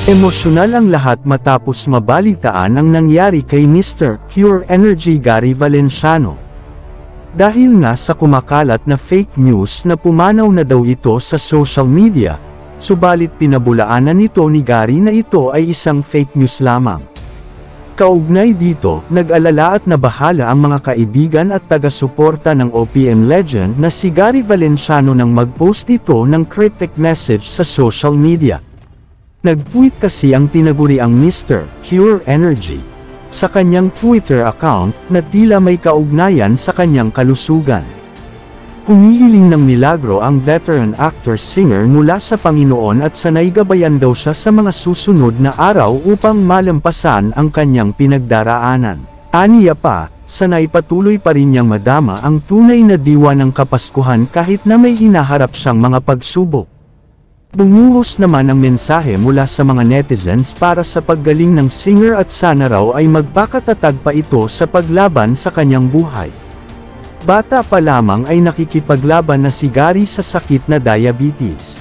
Emosyonal ang lahat matapos mabalitaan ang nangyari kay Mr. Pure Energy Gary Valenciano. Dahil nga sa kumakalat na fake news na pumanaw na daw ito sa social media, subalit pinabulaanan nito ni Gary na ito ay isang fake news lamang. Kaugnay dito, nag-alala at nabahala ang mga kaibigan at taga-suporta ng OPM legend na si Gary Valenciano nang mag-post ito ng cryptic message sa social media. Nag-tweet kasi ang tinaguriang Mr. Pure Energy sa kanyang Twitter account na tila may kaugnayan sa kanyang kalusugan. Humihiling ng milagro ang veteran actor-singer mula sa Panginoon at sanay gabayan daw siya sa mga susunod na araw upang malampasan ang kanyang pinagdaraanan. Aniya pa, sanay patuloy pa rin niyang madama ang tunay na diwa ng Kapaskuhan kahit na may hinaharap siyang mga pagsubok. Bumuhos naman ang mensahe mula sa mga netizens para sa paggaling ng singer at sana raw ay magpakatatag pa ito sa paglaban sa kanyang buhay. Bata pa lamang ay nakikipaglaban na si Gary sa sakit na diabetes.